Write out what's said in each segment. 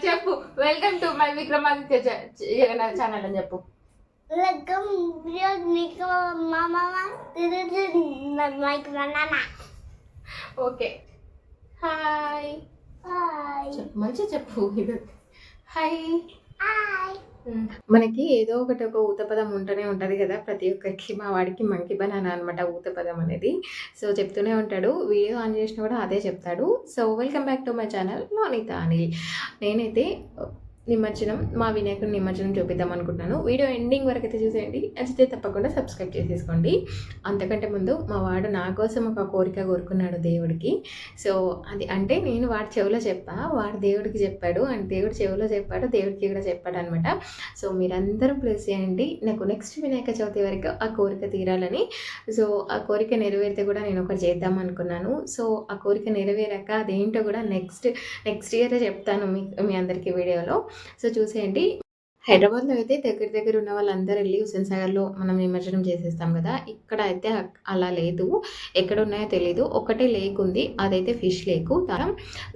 చెప్పు welcome to my Vikramaditya channel అని చెప్పు. వెల్కమ్ నీకు మామ ఓకే హాయ్ హాయ్ మంచిగా చెప్పు. ఇది హాయ్. హాయ్ మనకి ఏదో ఒకటి ఒక ఊతపదం ఉంటూనే ఉంటుంది కదా ప్రతి ఒక్కరికి. మా వాడికి మంకీ బనానా అనమాట ఊతపదం అనేది. సో చెప్తూనే ఉంటాడు, వీడియో ఆన్ చేసినా కూడా అదే చెప్తాడు. So welcome back to my channel Navaneetha Anil. నేనైతే నిమజ్జనం, మా వినాయకుడి నిమజ్జనం చూపిద్దాం అనుకుంటున్నాను. వీడియో ఎండింగ్ వరకు అయితే చూసేయండి, నచ్చితే తప్పకుండా సబ్స్క్రైబ్ చేసేసుకోండి. అంతకంటే ముందు మా వాడు నా కోసం ఒక కోరిక కోరుకున్నాడు దేవుడికి. సో అది అంటే నేను వాడి చెవిలో చెప్పా, వాడు దేవుడికి చెప్పాడు, అండ్ దేవుడు చెవిలో చెప్పాడు, దేవుడికి కూడా చెప్పాడు అనమాట. సో మీరందరూ ప్లేస్ చేయండి, నాకు నెక్స్ట్ వినాయక చవితి వరకు ఆ కోరిక తీరాలని. సో ఆ కోరిక నెరవేరితే కూడా నేను ఒకటి చేద్దాం అనుకున్నాను. సో ఆ కోరిక నెరవేరాక అదేంటో కూడా నెక్స్ట్ ఇయరే చెప్తాను మీ అందరికీ వీడియోలో. సో చూసేయండి. హైదరాబాద్లో అయితే దగ్గర ఉన్న వాళ్ళందరూ వెళ్ళి హుస్సేన్ సాగర్లో మనం నిమజ్జనం చేసేస్తాం కదా. ఇక్కడ అయితే అలా లేదు, ఎక్కడ ఉన్నాయో తెలీదు. ఒకటే లేక్ ఉంది, అదైతే ఫిష్ లేకు.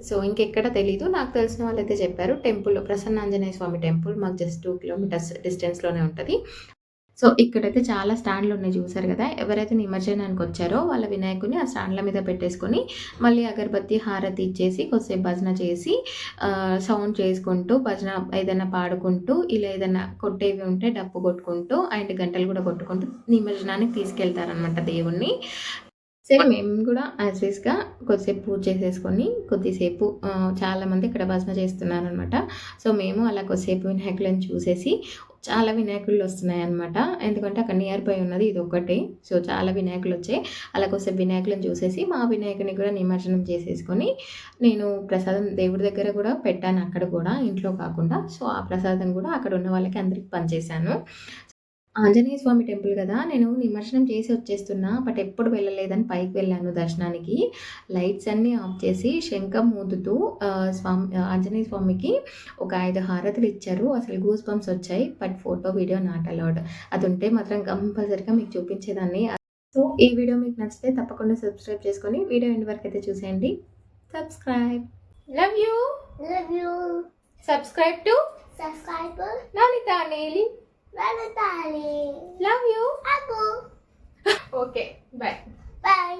సో ఇంకెక్కడ తెలీదు. నాకు తెలిసిన వాళ్ళైతే చెప్పారు, టెంపుల్ ప్రసన్నాంజనేయ స్వామి టెంపుల్ మాకు జస్ట్ 2 కిలోమీటర్స్ డిస్టెన్స్లోనే ఉంటుంది. సో ఇక్కడైతే చాలా స్టాండ్లు ఉన్నాయి, చూసారు కదా. ఎవరైతే నిమజ్జనానికి వచ్చారో వాళ్ళ వినాయకుని ఆ స్టాండ్ల మీద పెట్టేసుకొని మళ్ళీ అగరబత్తి హారతి ఇచ్చేసి కొద్దిసేపు భజన చేసి సౌండ్ చేసుకుంటూ భజన ఏదైనా పాడుకుంటూ ఇలా ఏదైనా కొట్టేవి ఉంటే డప్పు కొట్టుకుంటూ అండ్ గంటలు కూడా కొట్టుకుంటూ నిమజ్జనానికి తీసుకెళ్తారనమాట దేవుణ్ణి. సరే మేము కూడా యాజ్గా కొద్దిసేపు పూజ చేసేసుకొని కొద్దిసేపు చాలామంది ఇక్కడ భజన చేస్తున్నారనమాట. సో మేము అలా కొద్దిసేపు వినాయకులను చూసేసి, చాలా వినాయకులు వస్తున్నాయి అనమాట. ఎందుకంటే అక్కడ నియర్ బై ఉన్నది ఇది ఒక్కటే. సో చాలా వినాయకులు వచ్చాయి. అలా కొద్దిసేపు వినాయకులను చూసేసి మా వినాయకుని కూడా నిమజ్జనం చేసేసుకొని నేను ప్రసాదం దేవుడి దగ్గర కూడా పెట్టాను, అక్కడ కూడా ఇంట్లో కాకుండా. సో ఆ ప్రసాదం కూడా అక్కడ ఉన్న వాళ్ళకి అందరికి పనిచేశాను. ఆంజనేయ స్వామి టెంపుల్ కదా, నేను నిమజ్జనం చేసి వచ్చేస్తున్నా, బట్ ఎప్పుడు వెళ్ళలేదని పైకి వెళ్ళాను దర్శనానికి. లైట్స్ అన్నీ ఆఫ్ చేసి శంఖం ఊదుతూ ఆంజనేయ స్వామికి ఒక 5 హారతులు ఇచ్చారు. అసలు గూస్ బంప్స్ వచ్చాయి. But photo video not allowed. అది ఉంటే మాత్రం కంపల్సరీగా మీకు చూపించేదాన్ని. సో ఈ వీడియో మీకు నచ్చితే తప్పకుండా సబ్స్క్రైబ్ చేసుకొని వీడియో ఎండ్ వరకు అయితే చూసేయండి. Subscribe. Love you. Subscribe to Navaneetha Anil. Bye. Love you. Apple. Okay, bye. Bye.